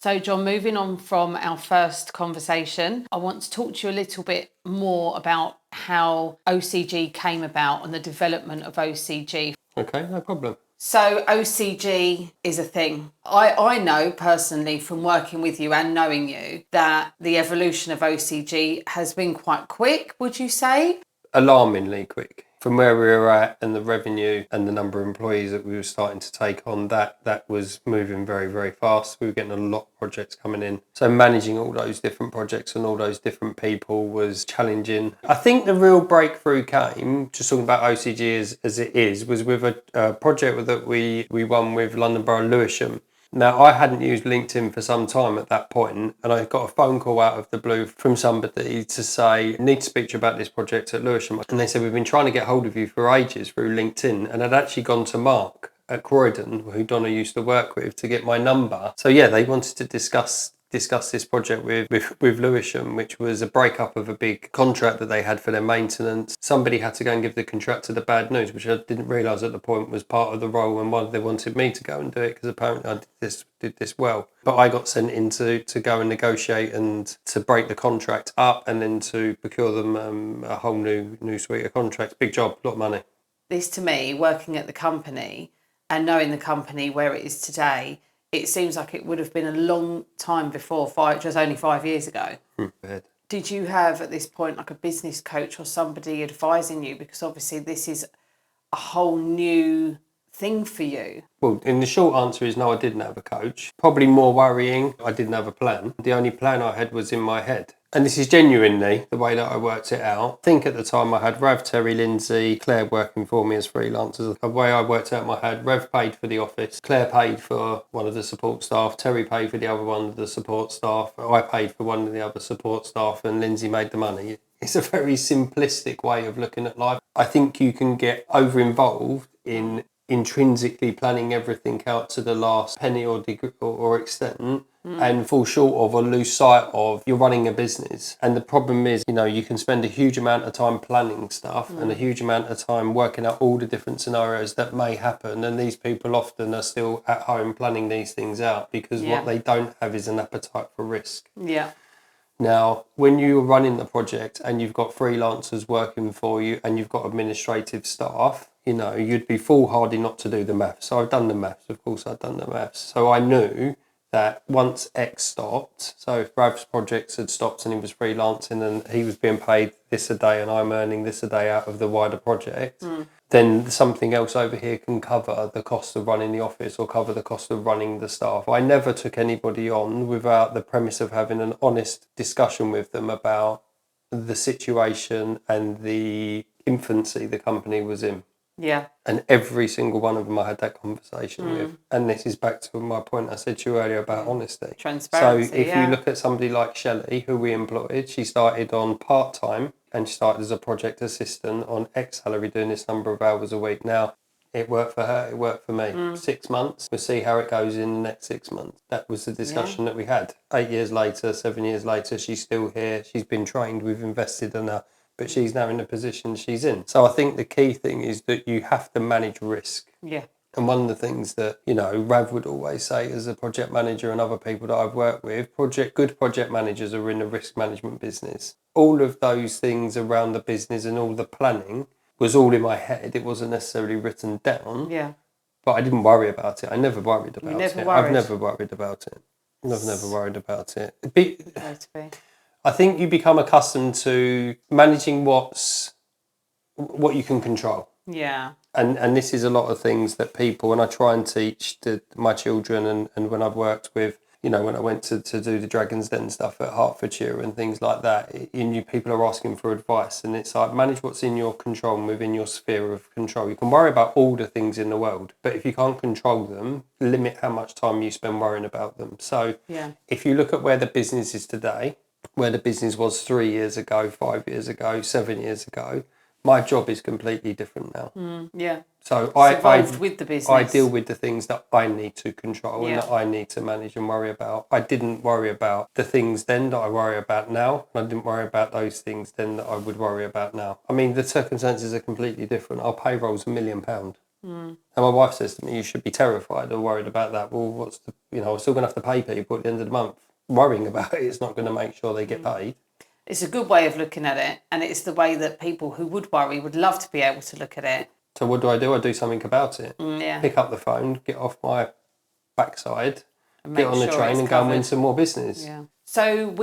So, John, moving on from our first conversation, I want to talk to you a little bit more about how OCG came about and the development of OCG. Okay, no problem. So OCG is a thing. I know personally from working with you and knowing you that the evolution of OCG has been quite quick, would you say? Alarmingly quick. From where we were at and the revenue and the number of employees that we were starting to take on, that was moving very, very fast. We were getting a lot of projects coming in. So managing all those different projects and all those different people was challenging. I think the real breakthrough came, just talking about OCG as it is, was with a project that we won with London Borough Lewisham. Now, I hadn't used LinkedIn for some time at that point, and I got a phone call out of the blue from somebody to say, I need to speak to you about this project at Lewisham. And they said, we've been trying to get hold of you for ages through LinkedIn. And I'd actually gone to Mark at Croydon, who Donna used to work with, to get my number. So yeah, they wanted to discuss this project with Lewisham, which was a breakup of a big contract that they had for their maintenance. Somebody had to go and give the contractor the bad news, which I didn't realise at the point was part of the role, and why they wanted me to go and do it, because apparently I did this well. But I got sent in to go and negotiate and to break the contract up and then to procure them a whole new suite of contracts. Big job, a lot of money. This to me, working at the company and knowing the company where it is today, it seems like it would have been a long time before, just only 5 years ago. Did you have at this point like a business coach or somebody advising you? Because obviously this is a whole new thing for you. Well, in the short answer is no, I didn't have a coach. Probably more worrying, I didn't have a plan. The only plan I had was in my head. And this is genuinely the way that I worked it out. I think at the time I had Rav, Terry, Lindsay, Claire working for me as freelancers. The way I worked out my head, Rev paid for the office, Claire paid for one of the support staff, Terry paid for the other one of the support staff, I paid for one of the other support staff, and Lindsay made the money. It's a very simplistic way of looking at life. I think you can get over-involved in intrinsically planning everything out to the last penny or extent and fall short of or lose sight of you're running a business. And the problem is, you can spend a huge amount of time planning stuff and a huge amount of time working out all the different scenarios that may happen, and these people often are still at home planning these things out because what they don't have is an appetite for risk. Yeah. Now, when you're running the project and you've got freelancers working for you and you've got administrative staff, you'd be foolhardy not to do the maths. So I've done the maths, of course I've done the maths. So I knew that once X stopped, so if Brad's projects had stopped and he was freelancing and he was being paid this a day and I'm earning this a day out of the wider project, then something else over here can cover the cost of running the office or cover the cost of running the staff. I never took anybody on without the premise of having an honest discussion with them about the situation and the infancy the company was in. Yeah. And every single one of them I had that conversation with. And this is back to my point I said to you earlier about honesty. Transparency, so if you look at somebody like Shelley, who we employed, she started on part-time and she started as a project assistant on X salary doing this number of hours a week. Now, it worked for her, it worked for me. 6 months, we'll see how it goes in the next 6 months. That was the discussion that we had. 8 years later, 7 years later, she's still here. She's been trained, we've invested in her. But she's now in the position she's in. So I think the key thing is that you have to manage risk. Yeah. And one of the things that, Rav would always say as a project manager and other people that I've worked with, good project managers are in the risk management business. All of those things around the business and all the planning was all in my head. It wasn't necessarily written down. Yeah. But I didn't worry about it. I never worried about it. Worried? I've never worried about it. I've never worried about it. I think you become accustomed to managing what you can control. Yeah. And this is a lot of things that people, and I try and teach to my children and when I've worked with, when I went to do the Dragon's Den stuff at Hertfordshire and things like that, people are asking for advice, and it's like manage what's in your control and within your sphere of control. You can worry about all the things in the world, but if you can't control them, limit how much time you spend worrying about them. So if you look at where the business is today, where the business was 3 years ago, 5 years ago, 7 years ago, my job is completely different now. So I evolved with the business. I deal with the things that I need to control and that I need to manage and worry about. I didn't worry about the things then that I worry about now. And I didn't worry about those things then that I would worry about now. I mean, the circumstances are completely different. Our payroll's £1 million. And my wife says to me, you should be terrified or worried about that. Well, what's the, I'm still going to have to pay people at the end of the month. Worrying about it is not going to make sure they get paid. It's a good way of looking at it, and it's the way that people who would worry would love to be able to look at it. So what do? I do something about it. Yeah. Pick up the phone, get off my backside, get on the sure train it's and go and win covered. some more business. Yeah. So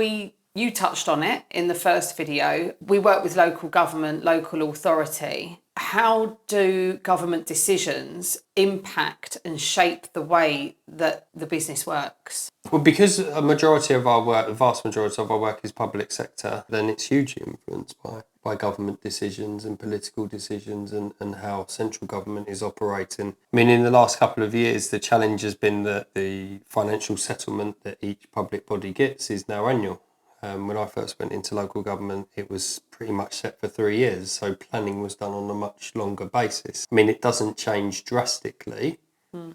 you touched on it in the first video. We work with local government, local authority. How do government decisions impact and shape the way that the business works? Well, because a majority of our work, the vast majority of our work is public sector, then it's hugely influenced by government decisions and political decisions and how central government is operating. I mean, in the last couple of years, the challenge has been that the financial settlement that each public body gets is now annual. When I first went into local government, it was pretty much set for 3 years, so planning was done on a much longer basis. I mean, it doesn't change drastically,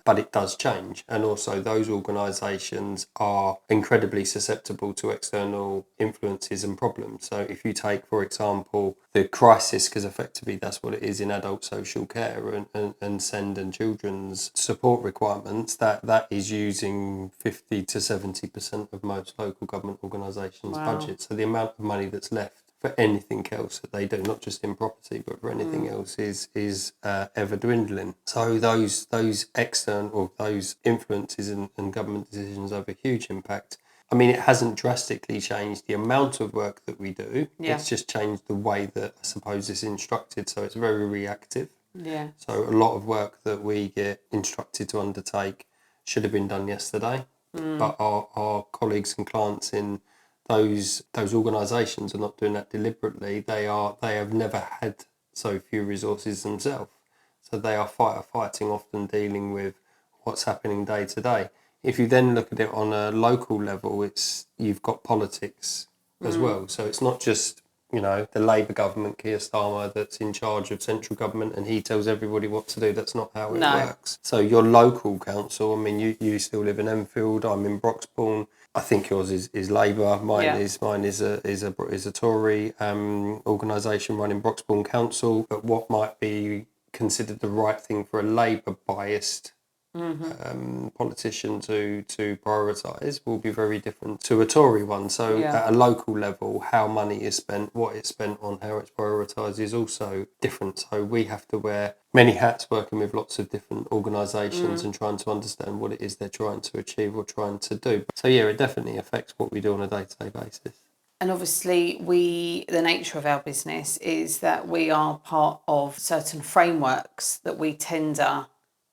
but it does change. And also those organisations are incredibly susceptible to external influences and problems. So if you take, for example, the crisis, because effectively that's what it is in adult social care and SEND and children's support requirements, that is using 50 to 70% of most local government organisations' budget. So the amount of money that's left for anything else that they do, not just in property, but for anything else, is ever dwindling. So those external or those influences and government decisions have a huge impact. I mean, it hasn't drastically changed the amount of work that we do. Yeah. It's just changed the way that I suppose it's instructed. So it's very reactive. Yeah. So a lot of work that we get instructed to undertake should have been done yesterday. But our colleagues and clients in those organisations are not doing that deliberately. They have never had so few resources themselves. So they are fighting, often dealing with what's happening day to day. If you then look at it on a local level, you've got politics as well. So it's not just, the Labour government, Keir Starmer, that's in charge of central government and he tells everybody what to do. That's not how it works. So your local council, I mean, you still live in Enfield, I'm in Broxbourne. I think yours is Labour. Mine is a Tory organisation running Broxbourne Council. But what might be considered the right thing for a Labour biased politician to prioritise will be very different to a Tory one. So at a local level, how money is spent, what it's spent on, how it's prioritised is also different. So we have to wear many hats working with lots of different organisations and trying to understand what it is they're trying to achieve or trying to do. So it definitely affects what we do on a day-to-day basis. And obviously the nature of our business is that we are part of certain frameworks that we tender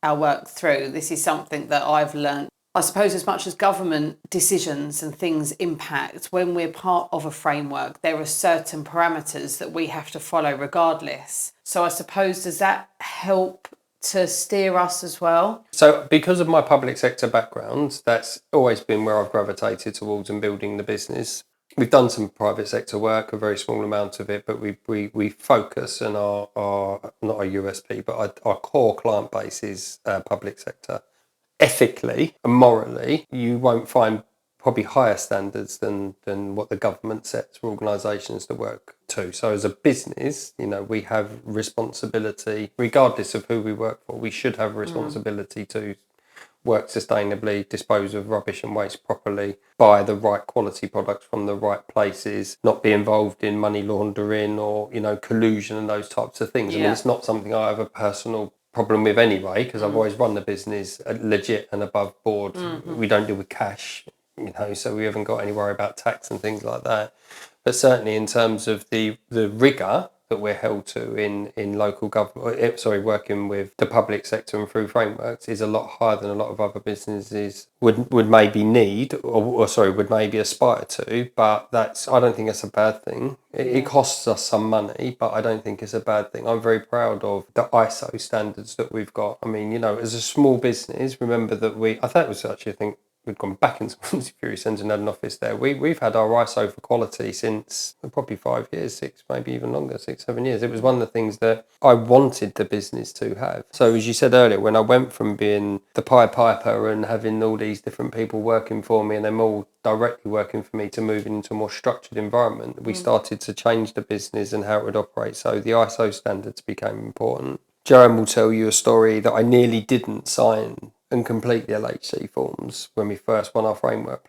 our work through. This is something that I've learned. I suppose as much as government decisions and things impact, when we're part of a framework, there are certain parameters that we have to follow regardless. So I suppose, does that help to steer us as well? So because of my public sector background, that's always been where I've gravitated towards in building the business. We've done some private sector work, a very small amount of it, but we focus and our not our USP, but our core client base is public sector. Ethically and morally, you won't find probably higher standards than what the government sets for organisations to work to. So as a business, we have responsibility, regardless of who we work for, we should have a responsibility to work sustainably, dispose of rubbish and waste properly, buy the right quality products from the right places, not be involved in money laundering or, collusion and those types of things. I mean, it's not something I have a personal problem with anyway, because I've always run the business legit and above board. We don't deal with cash, so we haven't got any worry about tax and things like that. But certainly in terms of the rigour that we're held to in local government, working with the public sector and through frameworks is a lot higher than a lot of other businesses would maybe need or would maybe aspire to. But I don't think it's a bad thing. It costs us some money, but I don't think it's a bad thing. I'm very proud of the ISO standards that we've got. I mean, as a small business, remember that we'd gone back into Swansea Fury Centre and had an office there. We've had our ISO for quality since probably 5 years, 6, maybe even longer, 6, 7 years. It was one of the things that I wanted the business to have. So as you said earlier, when I went from being the Pied Piper and having all these different people working for me and them all directly working for me to moving into a more structured environment, we started to change the business and how it would operate. So the ISO standards became important. Joanne will tell you a story that I nearly didn't sign and complete the LHC forms when we first won our framework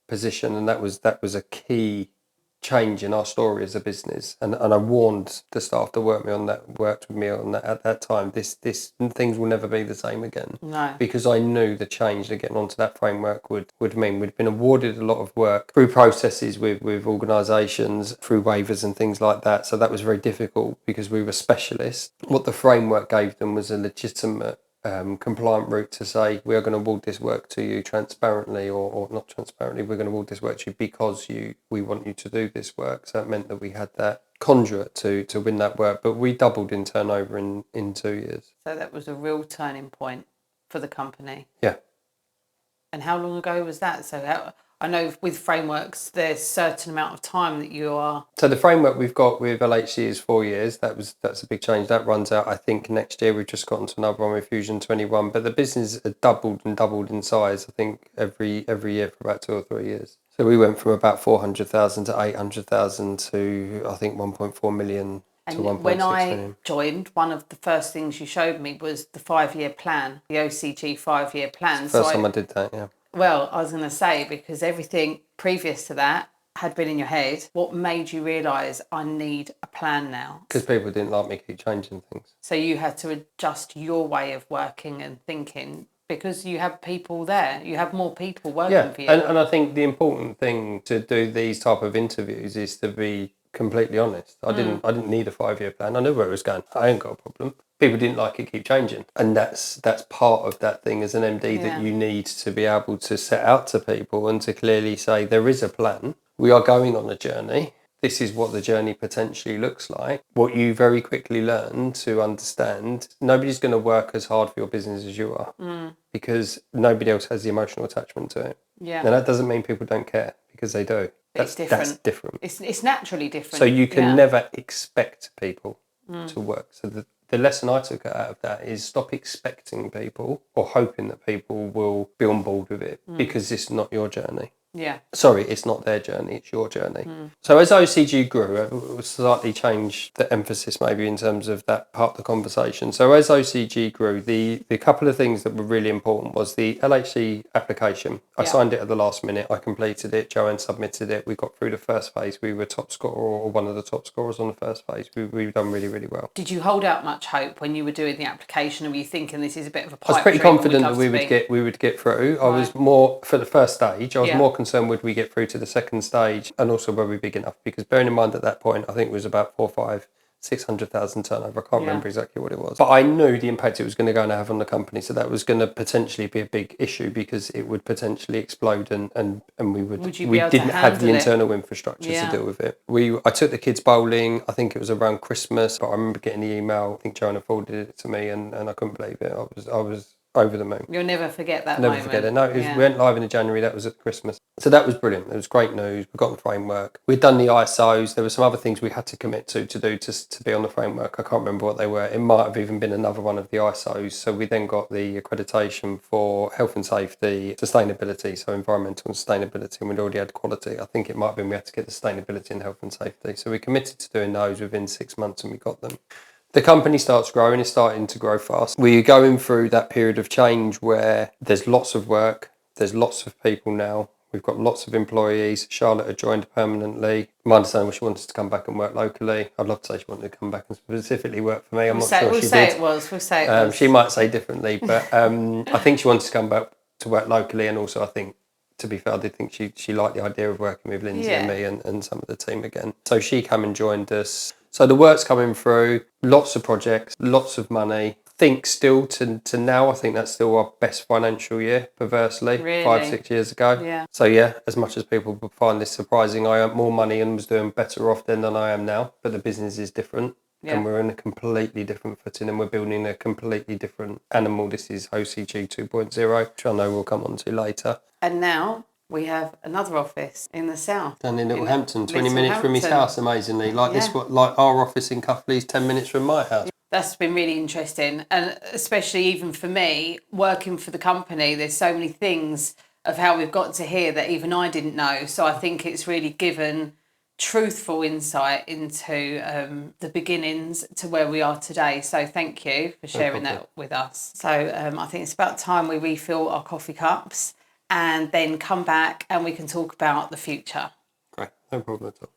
position, and that was a key change in our story as a business. And I warned the staff that worked with me on that at that time. This things will never be the same again. No. Because I knew the change that getting onto that framework would mean. We'd been awarded a lot of work through processes with organisations, through waivers and things like that. So that was very difficult because we were specialists. What the framework gave them was a legitimate compliant route to say, we are going to award this work to you transparently or not transparently. We're going to award this work to you because we want you to do this work. So it meant that we had that conduit to win that work, but we doubled in turnover in 2 years. So that was a real turning point for the company. Yeah. And how long ago was that? So I know with frameworks, there's a certain amount of time that you are... So the framework we've got with LHC is 4 years. That's a big change. That runs out, I think, next year. We've just gotten to another one with Fusion 21. But the business has doubled in size, I think, every year for about 2 or 3 years. So we went from about 400,000 to 800,000 to, I think, 1.4 million to 1.6 million. When I joined, one of the first things you showed me was the 5-year plan, the OCG 5-year plan. First time I did that, yeah. Well, I was going to say, because everything previous to that had been in your head, what made you realise I need a plan now? Because people didn't like me keep changing things. So you had to adjust your way of working and thinking because you have people there. You have more people working for you. And I think the important thing to do these type of interviews is to be completely honest. I didn't need a 5-year plan. I knew where it was going. I ain't got a problem. People didn't like it keep changing, and that's part of that thing as an MD that you need to be able to set out to people and to clearly say there is a plan. We are going on a journey. This is what the journey potentially looks like. What you very quickly learn to understand, nobody's going to work as hard for your business as you are because nobody else has the emotional attachment to it. Yeah. Now that doesn't mean people don't care, because they do. It's different. That's different. It's naturally different. So you can never expect people to work. So the lesson I took out of that is stop expecting people or hoping that people will be on board with it because it's not your journey. Yeah. Sorry, it's not their journey, it's your journey. So as OCG grew, it slightly changed the emphasis maybe in terms of that part of the conversation. So as OCG grew, the couple of things that were really important was the LHC application. I signed it at the last minute, I completed it, Joanne submitted it, we got through the first phase, we were top scorer or one of the top scorers on the first phase. We've done really, really well. Did you hold out much hope when you were doing the application, or were you thinking this is a bit of a pipe I was pretty dream confident that we would get through. I was more, for the first stage, I was more concerned would we get through to the second stage, and also were we big enough, because bearing in mind at that point I think it was about 600,000 turnover. I can't remember exactly what it was, but I knew the impact it was going to go and have on the company, so that was going to potentially be a big issue because it would potentially explode and we didn't have the internal infrastructure to deal with it. I took the kids bowling, I think it was around Christmas, but I remember getting the email, I think Joanna forwarded it to me, and I couldn't believe it. I was over the moon. You'll never forget that moment. Never forget it. No, we went live in January. That was at Christmas. So that was brilliant. It was great news. We got the framework. We'd done the ISOs. There were some other things we had to commit to do to be on the framework. I can't remember what they were. It might have even been another one of the ISOs. So we then got the accreditation for health and safety, sustainability, so environmental and sustainability, and we'd already had quality. I think it might have been we had to get the sustainability and health and safety. So we committed to doing those within 6 months, and we got them. The company starts growing, it's starting to grow fast. We're going through that period of change where there's lots of work, there's lots of people now, we've got lots of employees. Charlotte had joined permanently. My understanding was she wanted to come back and work locally. I'd love to say she wanted to come back and specifically work for me. I'm not sure she did. We'll say it was. She might say differently, but I think she wanted to come back to work locally, and also I think, to be fair, I did think she liked the idea of working with Lindsay and me and some of the team again. So she came and joined us. So the work's coming through, lots of projects, lots of money. I think still to now, I think that's still our best financial year, perversely, really? 5-6 years ago. Yeah. So as much as people would find this surprising, I earned more money and was doing better off then than I am now, but the business is different. And we're in a completely different footing, and we're building a completely different animal. This is OCG 2.0, which I know we'll come on to later. And now we have another office in the south. Down in Littlehampton, 20 minutes from his house, amazingly. Like our office in Cuffley's 10 minutes from my house. That's been really interesting. And especially even for me, working for the company, there's so many things of how we've got to here that even I didn't know. So I think it's really given truthful insight into the beginnings to where we are today. So thank you for sharing that with us. So I think it's about time we refill our coffee cups and then come back and we can talk about the future. Great, no problem at all.